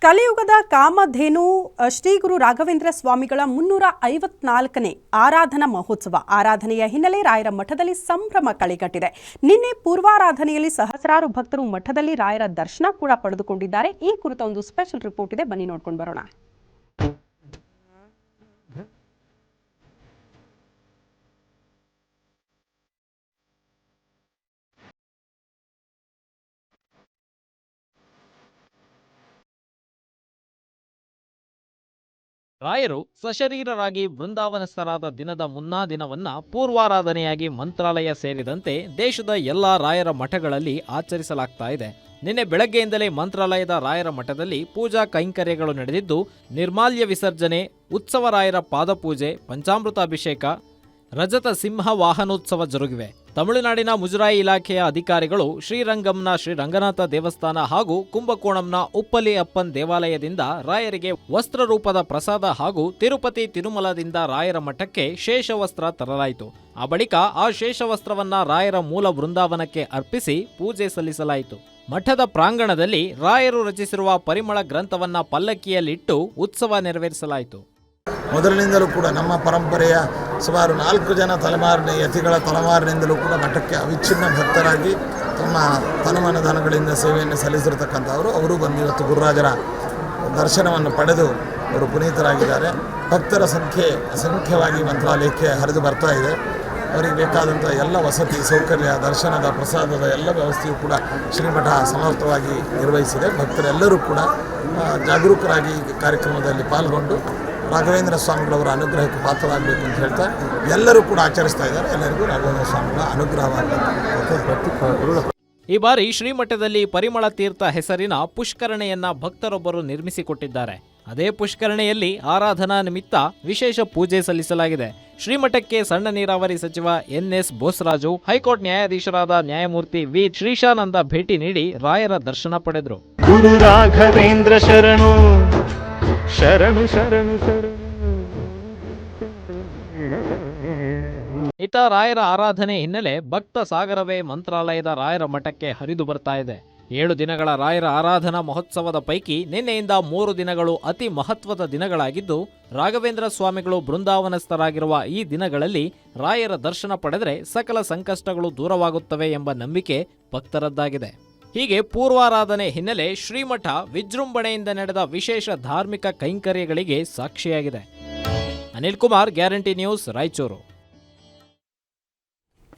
ಕಲಿಯುಗದ ಕಾಮಧೇನು ಶ್ರೀ ಗುರು ರಾಘವೇಂದ್ರ ಸ್ವಾಮಿಗಳ 354ನೇ ಆರಾಧನಾ ಮಹೋತ್ಸವ ಆರಾಧನೆಯ ಹಿನ್ನೆಲೆ ರಾಯರ ಮಠದಲ್ಲಿ ಸಂಭ್ರಮ ಕಳೆಗಟ್ಟಿದೆ. ನಿನ್ನೆ ಪೂರ್ವಾರಾಧನೆಯಲ್ಲಿ ಸಹಸ್ರಾರು ಭಕ್ತರು ಮಠದಲ್ಲಿ ರಾಯರ ದರ್ಶನ ಕೂಡ ಪಡೆದುಕೊಂಡಿದ್ದಾರೆ. ಈ ಕುರಿತ ಒಂದು ಸ್ಪೆಷಲ್ ರಿಪೋರ್ಟ್ ಇದೆ, ಬನ್ನಿ ನೋಡ್ಕೊಂಡು ಬರೋಣ. ರಾಯರು ಸಶರೀರರಾಗಿ ಬೃಂದಾವನಸ್ಥರಾದ ದಿನದ ಮುನ್ನಾ ದಿನವನ್ನ ಪೂರ್ವಾರಾಧನೆಯಾಗಿ ಮಂತ್ರಾಲಯ ಸೇರಿದಂತೆ ದೇಶದ ಎಲ್ಲಾ ರಾಯರ ಮಠಗಳಲ್ಲಿ ಆಚರಿಸಲಾಗ್ತಾ ಇದೆ. ನಿನ್ನೆ ಬೆಳಗ್ಗೆಯಿಂದಲೇ ಮಂತ್ರಾಲಯದ ರಾಯರ ಮಠದಲ್ಲಿ ಪೂಜಾ ಕೈಂಕರ್ಯಗಳು ನಡೆದಿದ್ದು, ನಿರ್ಮಾಲ್ಯ ವಿಸರ್ಜನೆ, ಉತ್ಸವ ರಾಯರ ಪಾದಪೂಜೆ, ಪಂಚಾಮೃತಾಭಿಷೇಕ, ರಜತ ಸಿಂಹ ವಾಹನೋತ್ಸವ ಜರುಗಿವೆ. ತಮಿಳುನಾಡಿನ ಮುಜರಾಯಿ ಇಲಾಖೆಯ ಅಧಿಕಾರಿಗಳು ಶ್ರೀರಂಗಂನ ಶ್ರೀ ರಂಗನಾಥ ದೇವಸ್ಥಾನ ಹಾಗೂ ಕುಂಭಕೋಣಂನ ಉಪ್ಪಲಿ ಅಪ್ಪನ್ ದೇವಾಲಯದಿಂದ ರಾಯರಿಗೆ ವಸ್ತ್ರ ರೂಪದ ಪ್ರಸಾದ ಹಾಗೂ ತಿರುಪತಿ ತಿರುಮಲದಿಂದ ರಾಯರ ಮಠಕ್ಕೆ ಶೇಷವಸ್ತ್ರ ತರಲಾಯಿತು. ಆ ಬಳಿಕ ಆ ಶೇಷವಸ್ತ್ರವನ್ನ ರಾಯರ ಮೂಲ ಬೃಂದಾವನಕ್ಕೆ ಅರ್ಪಿಸಿ ಪೂಜೆ ಸಲ್ಲಿಸಲಾಯಿತು. ಮಠದ ಪ್ರಾಂಗಣದಲ್ಲಿ ರಾಯರು ರಚಿಸಿರುವ ಪರಿಮಳ ಗ್ರಂಥವನ್ನ ಪಲ್ಲಕ್ಕಿಯಲ್ಲಿಟ್ಟು ಉತ್ಸವ ನೆರವೇರಿಸಲಾಯಿತು. ಮೊದಲಿನಿಂದಲೂ ಕೂಡ ನಮ್ಮ ಪರಂಪರೆಯ ಸುಮಾರು 4 ಜನ ಯತಿಗಳ ತಲೆಮಾರಿನಿಂದಲೂ ಕೂಡ ಮಠಕ್ಕೆ ಅವಿಚ್ಛಿನ್ನ ಭಕ್ತರಾಗಿ ತಮ್ಮ ತನುಮನಧನಗಳಿಂದ ಸೇವೆಯನ್ನು ಸಲ್ಲಿಸಿರ್ತಕ್ಕಂಥವರು. ಅವರು ಬಂದು ಇವತ್ತು ಗುರುರಾಜರ ದರ್ಶನವನ್ನು ಪಡೆದು ಅವರು ಪುನೀತರಾಗಿದ್ದಾರೆ. ಭಕ್ತರ ಸಂಖ್ಯೆ ಅಸಂಖ್ಯವಾಗಿ ಮಂತ್ರಾಲಯಕ್ಕೆ ಹರಿದು ಬರ್ತಾ ಇದೆ. ಅವರಿಗೆ ಬೇಕಾದಂಥ ಎಲ್ಲ ವಸತಿ ಸೌಕರ್ಯ, ದರ್ಶನದ ಪ್ರಸಾದದ ಎಲ್ಲ ವ್ಯವಸ್ಥೆಯು ಕೂಡ ಶ್ರೀಮಠ ಸಮರ್ಥವಾಗಿ ನಿರ್ವಹಿಸಿದೆ. ಭಕ್ತರೆಲ್ಲರೂ ಕೂಡ ಜಾಗರೂಕರಾಗಿ ಕಾರ್ಯಕ್ರಮದಲ್ಲಿ ಪಾಲ್ಗೊಂಡು ರಾಘವೇಂದ್ರ ಸ್ವಾಮಿಗಳವರ ಅನುಗ್ರಹಕ್ಕೆ ಪಾತ್ರರಾಗಬೇಕು ಅಂತ ಹೇಳ್ತಾ ಎಲ್ಲರೂ ಕೂಡ ಆಚರಿಸ್ತಾ ಇದ್ದಾರೆ. ಎಲ್ಲರಿಗೂ ರಾಘವೇಂದ್ರ ಸ್ವಾಮಿಗಳ ಅನುಗ್ರಹವಾಗಬೇಕು. ಈ ಬಾರಿ ಶ್ರೀಮಠದಲ್ಲಿ ಪರಿಮಳ ತೀರ್ಥ ಹೆಸರಿನ ಪುಷ್ಕರಣೆಯನ್ನ ಭಕ್ತರೊಬ್ಬರು ನಿರ್ಮಿಸಿಕೊಟ್ಟಿದ್ದಾರೆ. ಅದೇ ಪುಷ್ಕರಣೆಯಲ್ಲಿ ಆರಾಧನಾ ನಿಮಿತ್ತ ವಿಶೇಷ ಪೂಜೆ ಸಲ್ಲಿಸಲಾಗಿದೆ. ಶ್ರೀಮಠಕ್ಕೆ ಸಣ್ಣ ನೀರಾವರಿ ಸಚಿವ ಎನ್.ಎಸ್. ಬೋಸರಾಜು, ಹೈಕೋರ್ಟ್ ನ್ಯಾಯಾಧೀಶರಾದ ನ್ಯಾಯಮೂರ್ತಿ ವಿ. ಶ್ರೀಶಾನಂದ ಭೇಟಿ ನೀಡಿ ರಾಯರ ದರ್ಶನ ಪಡೆದರು. ಗುರು ರಾಘವೇಂದ್ರ ಶರಣು ಶರಣು ಶರಣು ಶರಣು. ಇತ್ತ ರಾಯರ ಆರಾಧನೆ ಹಿನ್ನೆಲೆ ಭಕ್ತ ಸಾಗರವೇ ಮಂತ್ರಾಲಯದ ರಾಯರ ಮಠಕ್ಕೆ ಹರಿದು ಬರ್ತಾ ಇದೆ. 7 ದಿನಗಳ ರಾಯರ ಆರಾಧನಾ ಮಹೋತ್ಸವದ ಪೈಕಿ ನಿನ್ನೆಯಿಂದ 3 ದಿನಗಳು ಅತಿ ಮಹತ್ವದ ದಿನಗಳಾಗಿದ್ದು, ರಾಘವೇಂದ್ರ ಸ್ವಾಮಿಗಳು ಬೃಂದಾವನಸ್ಥರಾಗಿರುವ ಈ ದಿನಗಳಲ್ಲಿ ರಾಯರ ದರ್ಶನ ಪಡೆದರೆ ಸಕಲ ಸಂಕಷ್ಟಗಳು ದೂರವಾಗುತ್ತವೆ ಎಂಬ ನಂಬಿಕೆ ಭಕ್ತರದ್ದಾಗಿದೆ. ಹೀಗೆ ಪೂರ್ವಾರಾಧನೆ ಹಿನ್ನೆಲೆ ಶ್ರೀಮಠ ವಿಜೃಂಭಣೆಯಿಂದ ನಡೆದ ವಿಶೇಷ ಧಾರ್ಮಿಕ ಕೈಂಕರ್ಯಗಳಿಗೆ ಸಾಕ್ಷಿಯಾಗಿದೆ. Anil Kumar, guarantee news, Raichur.